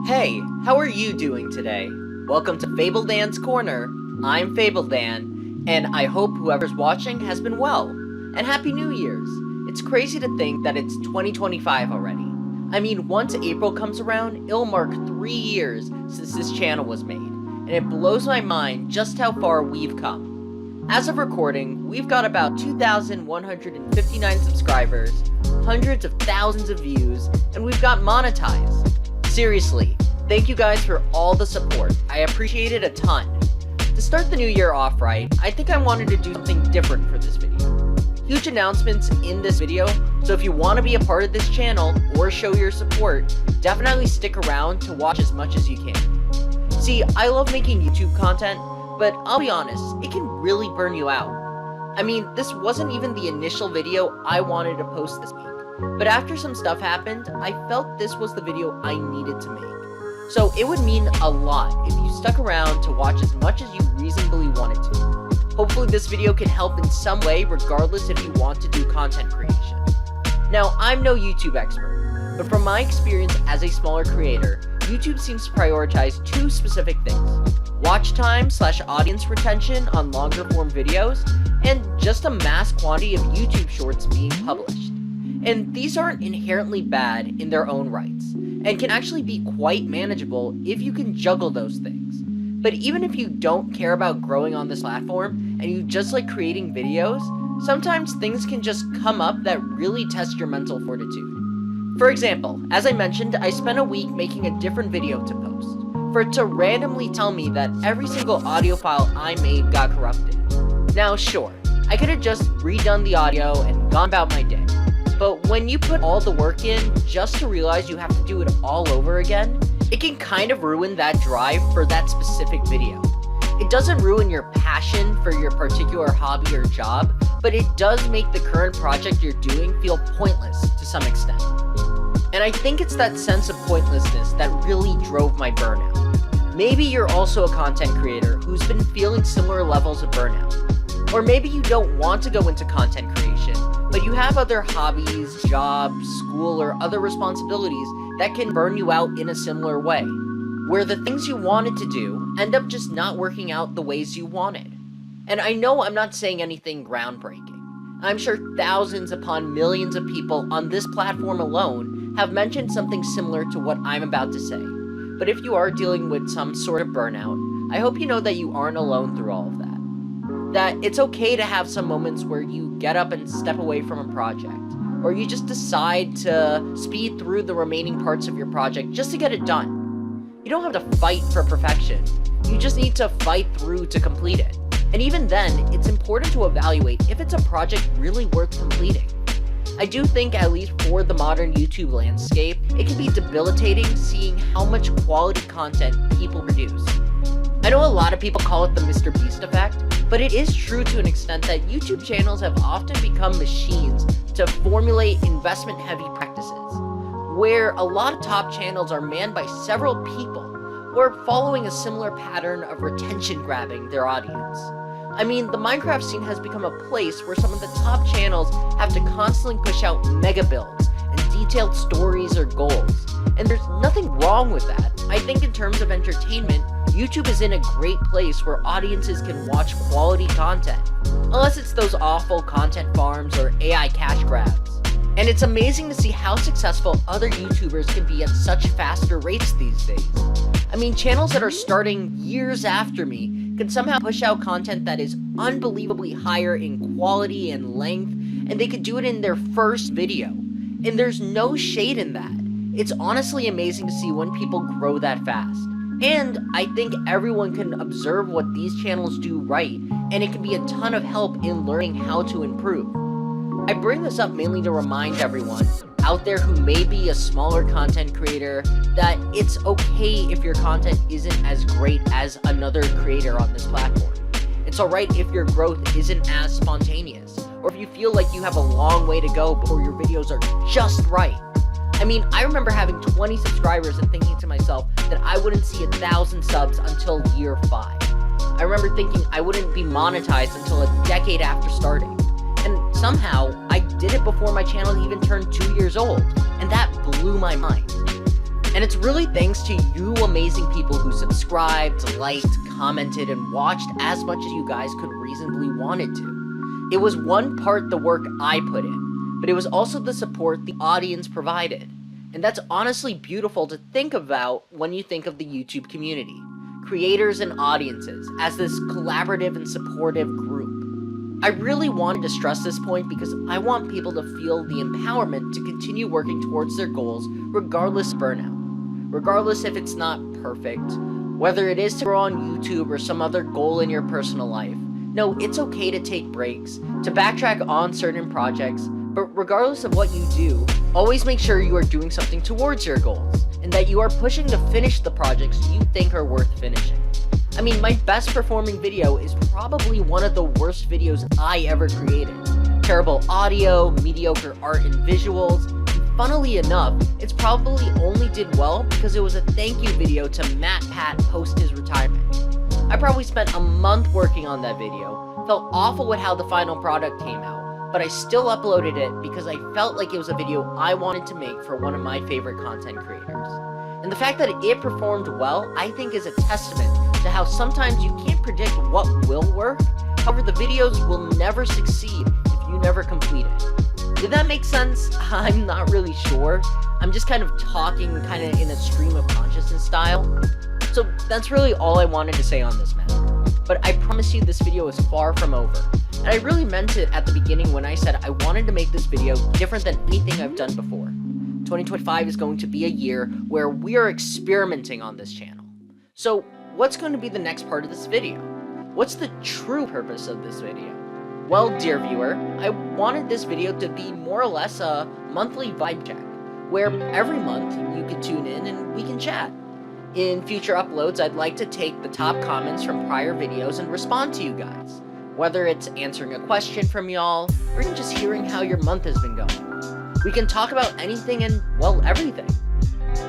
Hey, how are you doing today? Welcome to Fable Dan's Corner. I'm Fable Dan, and I hope whoever's watching has been well. And Happy New Year's! It's crazy to think that it's 2025 already. I mean, once April comes around, it'll mark 3 years since this channel was made, and it blows my mind just how far we've come. As of recording, we've got about 2,159 subscribers, hundreds of thousands of views, and we've got monetized. Seriously, thank you guys for all the support. I appreciate it a ton. To start the new year off right, I think I wanted to do something different for this video. Huge announcements in this video, so if you want to be a part of this channel or show your support, definitely stick around to watch as much as you can. See, I love making YouTube content, but I'll be honest, it can really burn you out. I mean, this wasn't even the initial video I wanted to post this week. But after some stuff happened, I felt this was the video I needed to make. So it would mean a lot if you stuck around to watch as much as you reasonably wanted to. Hopefully this video can help in some way regardless if you want to do content creation. Now, I'm no YouTube expert, but from my experience as a smaller creator, YouTube seems to prioritize two specific things: watch time / audience retention on longer form videos, and just a mass quantity of YouTube shorts being published. And these aren't inherently bad in their own rights, and can actually be quite manageable if you can juggle those things. But even if you don't care about growing on this platform, and you just like creating videos, sometimes things can just come up that really test your mental fortitude. For example, as I mentioned, I spent a week making a different video to post, for it to randomly tell me that every single audio file I made got corrupted. Now sure, I could have just redone the audio and gone about my day. But when you put all the work in just to realize you have to do it all over again, it can kind of ruin that drive for that specific video. It doesn't ruin your passion for your particular hobby or job, but it does make the current project you're doing feel pointless to some extent. And I think it's that sense of pointlessness that really drove my burnout. Maybe you're also a content creator who's been feeling similar levels of burnout. Or maybe you don't want to go into content creation, but you have other hobbies, jobs, school, or other responsibilities that can burn you out in a similar way, where the things you wanted to do end up just not working out the ways you wanted. And I know I'm not saying anything groundbreaking. I'm sure thousands upon millions of people on this platform alone have mentioned something similar to what I'm about to say. But if you are dealing with some sort of burnout, I hope you know that you aren't alone through all of that. That it's okay to have some moments where you get up and step away from a project, or you just decide to speed through the remaining parts of your project just to get it done. You don't have to fight for perfection, you just need to fight through to complete it. And even then, it's important to evaluate if it's a project really worth completing. I do think, at least for the modern YouTube landscape, it can be debilitating seeing how much quality content people produce. I know a lot of people call it the Mr. Beast effect, but it is true to an extent that YouTube channels have often become machines to formulate investment-heavy practices, where a lot of top channels are manned by several people who are following a similar pattern of retention-grabbing their audience. I mean, the Minecraft scene has become a place where some of the top channels have to constantly push out mega builds and detailed stories or goals, and there's nothing wrong with that. I think in terms of entertainment, YouTube is in a great place where audiences can watch quality content, unless it's those awful content farms or AI cash grabs. And it's amazing to see how successful other YouTubers can be at such faster rates these days. I mean, channels that are starting years after me can somehow push out content that is unbelievably higher in quality and length, and they could do it in their first video. And there's no shade in that. It's honestly amazing to see when people grow that fast. And I think everyone can observe what these channels do right, and it can be a ton of help in learning how to improve. I bring this up mainly to remind everyone out there who may be a smaller content creator that it's okay if your content isn't as great as another creator on this platform. It's alright if your growth isn't as spontaneous, or if you feel like you have a long way to go before your videos are just right. I mean, I remember having 20 subscribers and thinking to myself that I wouldn't see 1,000 subs until year 5. I remember thinking I wouldn't be monetized until a decade after starting. And somehow, I did it before my channel even turned 2 years old, and that blew my mind. And it's really thanks to you amazing people who subscribed, liked, commented, and watched as much as you guys could reasonably wanted to. It was one part the work I put in, but it was also the support the audience provided. And that's honestly beautiful to think about when you think of the YouTube community, creators and audiences, as this collaborative and supportive group. I really wanted to stress this point because I want people to feel the empowerment to continue working towards their goals regardless of burnout. Regardless if it's not perfect, whether it is to grow on YouTube or some other goal in your personal life. No, it's okay to take breaks, to backtrack on certain projects, but regardless of what you do, always make sure you are doing something towards your goals, and that you are pushing to finish the projects you think are worth finishing. I mean, my best performing video is probably one of the worst videos I ever created. Terrible audio, mediocre art and visuals, and funnily enough, it's probably only did well because it was a thank you video to Matt Pat post his retirement. I probably spent a month working on that video, felt awful with how the final product came out, but I still uploaded it because I felt like it was a video I wanted to make for one of my favorite content creators. And the fact that it performed well, I think is a testament to how sometimes you can't predict what will work. However, the videos will never succeed if you never complete it. Did that make sense? I'm not really sure. I'm just kind of talking in a stream of consciousness style. So that's really all I wanted to say on this matter. But I promise you this video is far from over. And I really meant it at the beginning when I said I wanted to make this video different than anything I've done before. 2025 is going to be a year where we are experimenting on this channel. So what's going to be the next part of this video? What's the true purpose of this video? Well, dear viewer, I wanted this video to be more or less a monthly vibe check, where every month you can tune in and we can chat. In future uploads, I'd like to take the top comments from prior videos and respond to you guys, whether it's answering a question from y'all, or even just hearing how your month has been going. We can talk about anything and, well, everything.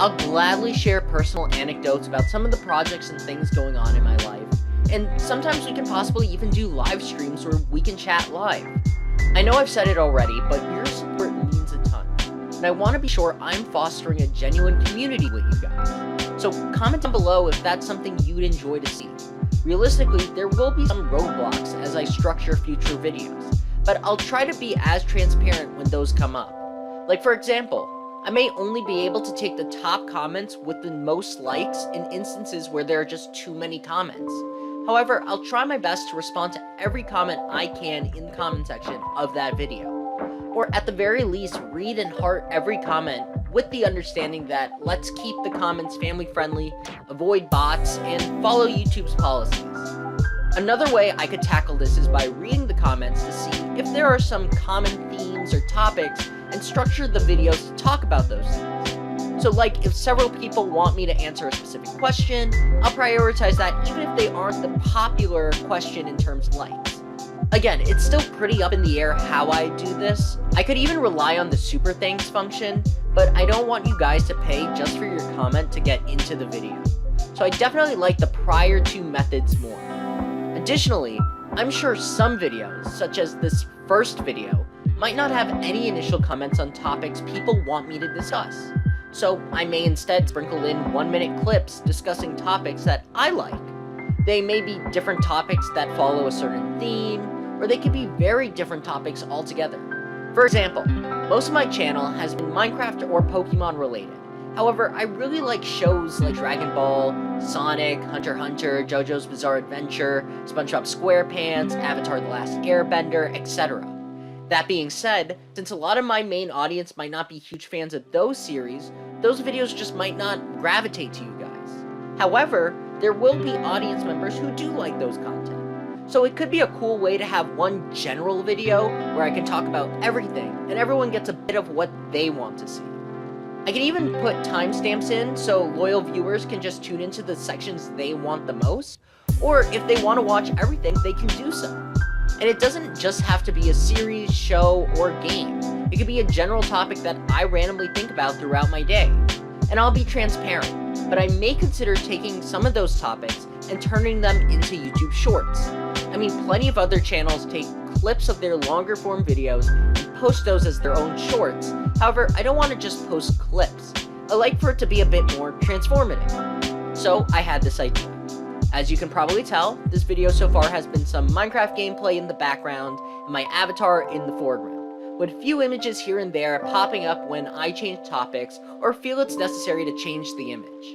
I'll gladly share personal anecdotes about some of the projects and things going on in my life, and sometimes we can possibly even do live streams where we can chat live. I know I've said it already, but your support means a ton, and I want to be sure I'm fostering a genuine community with you guys. So comment down below if that's something you'd enjoy to see. Realistically, there will be some roadblocks as I structure future videos, but I'll try to be as transparent when those come up. Like for example, I may only be able to take the top comments with the most likes in instances where there are just too many comments. However, I'll try my best to respond to every comment I can in the comment section of that video. Or at the very least, read and heart every comment with the understanding that let's keep the comments family friendly, avoid bots, and follow YouTube's policies. Another way I could tackle this is by reading the comments to see if there are some common themes or topics and structure the videos to talk about those things. So like if several people want me to answer a specific question, I'll prioritize that even if they aren't the popular question in terms of likes. Again, it's still pretty up in the air how I do this. I could even rely on the super thanks function, but I don't want you guys to pay just for your comment to get into the video. So I definitely like the prior two methods more. Additionally, I'm sure some videos, such as this first video, might not have any initial comments on topics people want me to discuss. So I may instead sprinkle in 1-minute clips discussing topics that I like. They may be different topics that follow a certain theme, or they could be very different topics altogether. For example, most of my channel has been Minecraft or Pokemon related. However, I really like shows like Dragon Ball, Sonic, Hunter x Hunter, JoJo's Bizarre Adventure, SpongeBob SquarePants, Avatar The Last Airbender, etc. That being said, since a lot of my main audience might not be huge fans of those series, those videos just might not gravitate to you guys. However, there will be audience members who do like those content. So it could be a cool way to have one general video where I can talk about everything and everyone gets a bit of what they want to see. I can even put timestamps in so loyal viewers can just tune into the sections they want the most, or if they want to watch everything, they can do so. And it doesn't just have to be a series, show, or game. It could be a general topic that I randomly think about throughout my day. And I'll be transparent, but I may consider taking some of those topics and turning them into YouTube Shorts. I mean, plenty of other channels take clips of their longer form videos and post those as their own shorts. However, I don't want to just post clips. I like for it to be a bit more transformative. So I had this idea. As you can probably tell, this video so far has been some Minecraft gameplay in the background and my avatar in the foreground, with a few images here and there popping up when I change topics or feel it's necessary to change the image.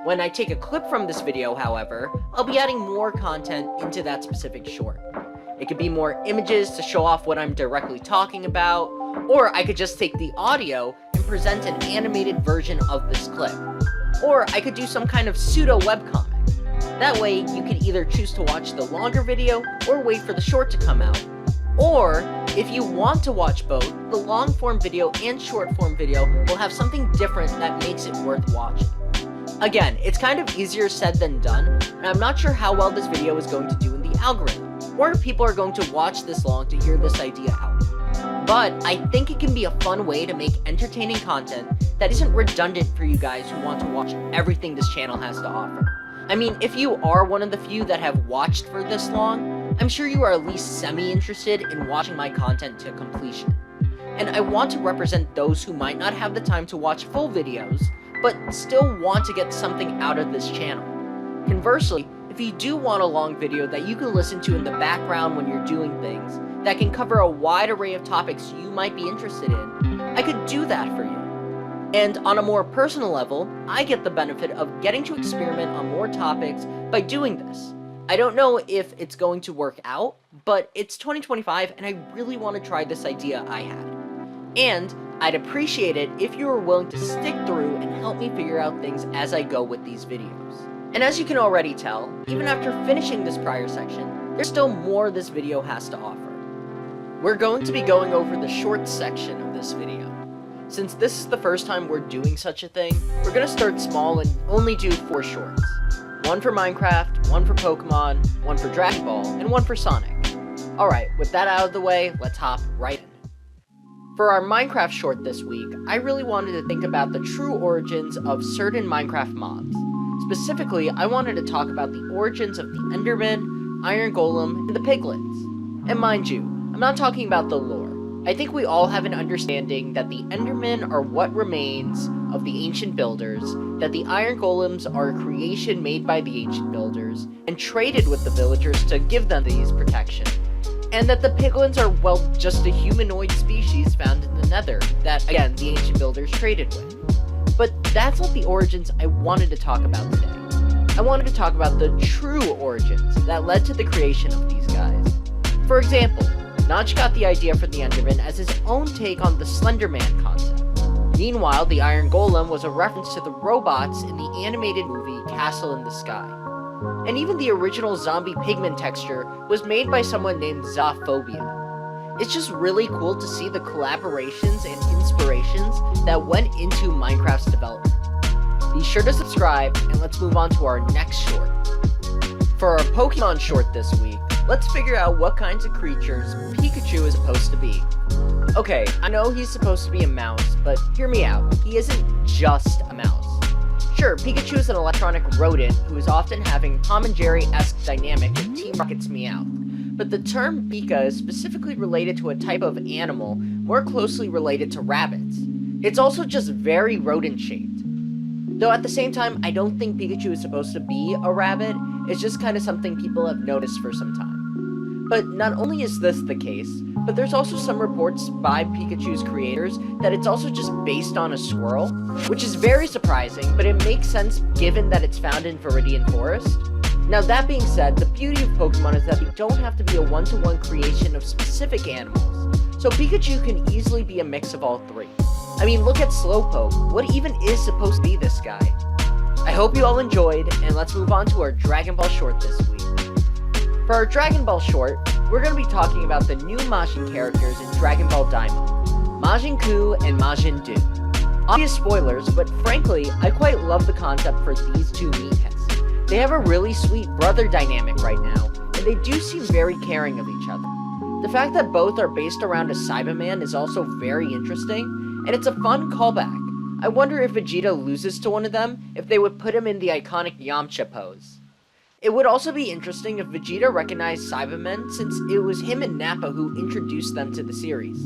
When I take a clip from this video, however, I'll be adding more content into that specific short. It could be more images to show off what I'm directly talking about, or I could just take the audio and present an animated version of this clip. Or I could do some kind of pseudo webcomic. That way, you can either choose to watch the longer video or wait for the short to come out. Or, if you want to watch both, the long form video and short form video will have something different that makes it worth watching. Again, it's kind of easier said than done, and I'm not sure how well this video is going to do in the algorithm, or if people are going to watch this long to hear this idea out. But I think it can be a fun way to make entertaining content that isn't redundant for you guys who want to watch everything this channel has to offer. I mean, if you are one of the few that have watched for this long, I'm sure you are at least semi-interested in watching my content to completion. And I want to represent those who might not have the time to watch full videos, but still want to get something out of this channel. Conversely, if you do want a long video that you can listen to in the background when you're doing things, that can cover a wide array of topics you might be interested in, I could do that for you. And on a more personal level, I get the benefit of getting to experiment on more topics by doing this. I don't know if it's going to work out, but it's 2025 and I really want to try this idea I had. And I'd appreciate it if you were willing to stick through and help me figure out things as I go with these videos. And as you can already tell, even after finishing this prior section, there's still more this video has to offer. We're going to be going over the shorts section of this video. Since this is the first time we're doing such a thing, we're going to start small and only do 4 shorts. One for Minecraft, one for Pokemon, one for Dragon Ball, and one for Sonic. Alright, with that out of the way, let's hop right in. For our Minecraft short this week, I really wanted to think about the true origins of certain Minecraft mobs. Specifically, I wanted to talk about the origins of the Enderman, Iron Golem, and the Piglins. And mind you, I'm not talking about the lore. I think we all have an understanding that the Endermen are what remains of the ancient builders, that the Iron Golems are a creation made by the ancient builders, and traded with the villagers to give them these protection. And that the Piglins are, well, just a humanoid species found in the Nether that, again, the ancient builders traded with. But that's not the origins I wanted to talk about today. I wanted to talk about the true origins that led to the creation of these guys. For example, Notch got the idea for the Enderman as his own take on the Slender Man concept. Meanwhile, the Iron Golem was a reference to the robots in the animated movie Castle in the Sky. And even the original zombie pigman texture was made by someone named Zophobia. It's just really cool to see the collaborations and inspirations that went into Minecraft's development. Be sure to subscribe, and let's move on to our next short. For our Pokemon short this week, let's figure out what kinds of creatures Pikachu is supposed to be. Okay, I know he's supposed to be a mouse, but hear me out, he isn't just a mouse. Sure, Pikachu is an electronic rodent who is often having Tom and Jerry-esque dynamic with Team Rocket's Meow. But the term Pika is specifically related to a type of animal more closely related to rabbits. It's also just very rodent-shaped. Though at the same time, I don't think Pikachu is supposed to be a rabbit, it's just kind of something people have noticed for some time. But not only is this the case, but there's also some reports by Pikachu's creators that it's also just based on a squirrel, which is very surprising, but it makes sense given that it's found in Viridian Forest. Now that being said, the beauty of Pokemon is that they don't have to be a one-to-one creation of specific animals, so Pikachu can easily be a mix of all three. I mean, look at Slowpoke, what even is supposed to be this guy? I hope you all enjoyed, and let's move on to our Dragon Ball short this week. For our Dragon Ball short, we're going to be talking about the new Majin characters in Dragon Ball Daima, Majin Ku and Majin Du. Obvious spoilers, but frankly, I quite love the concept for these two meatheads. They have a really sweet brother dynamic right now, and they do seem very caring of each other. The fact that both are based around a Cyberman is also very interesting, and it's a fun callback. I wonder if Vegeta loses to one of them, if they would put him in the iconic Yamcha pose. It would also be interesting if Vegeta recognized Cybermen, since it was him and Nappa who introduced them to the series.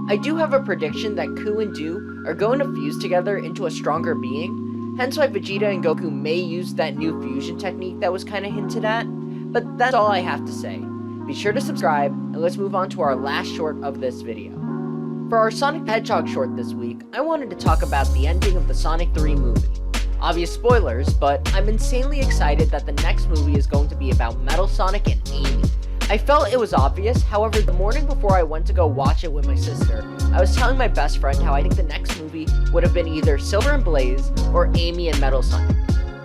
I do have a prediction that Ku and Do are going to fuse together into a stronger being, hence why Vegeta and Goku may use that new fusion technique that was kinda hinted at, but that's all I have to say. Be sure to subscribe, and let's move on to our last short of this video. For our Sonic the Hedgehog short this week, I wanted to talk about the ending of the Sonic 3 movie. Obvious spoilers, but I'm insanely excited that the next movie is going to be about Metal Sonic and Amy. I felt it was obvious, however, the morning before I went to go watch it with my sister, I was telling my best friend how I think the next movie would have been either Silver and Blaze or Amy and Metal Sonic.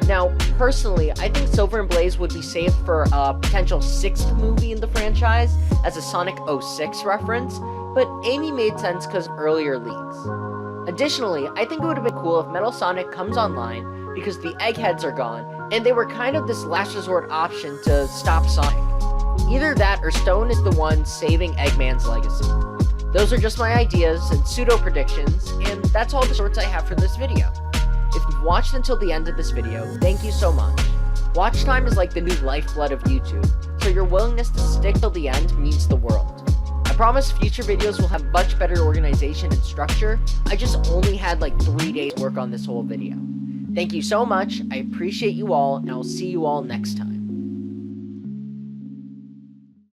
Now, personally, I think Silver and Blaze would be saved for a potential 6th movie in the franchise as a Sonic 06 reference, but Amy made sense because of earlier leaks. Additionally, I think it would have been cool if Metal Sonic comes online because the Eggheads are gone, and they were kind of this last resort option to stop Sonic. Either that or Stone is the one saving Eggman's legacy. Those are just my ideas and pseudo-predictions, and that's all the shorts I have for this video. If you've watched until the end of this video, thank you so much. Watch time is like the new lifeblood of YouTube, so your willingness to stick till the end means the world. I promise future videos will have much better organization and structure. I just only had like 3 days to work on this whole video. Thank you so much, I appreciate you all, and I'll see you all next time.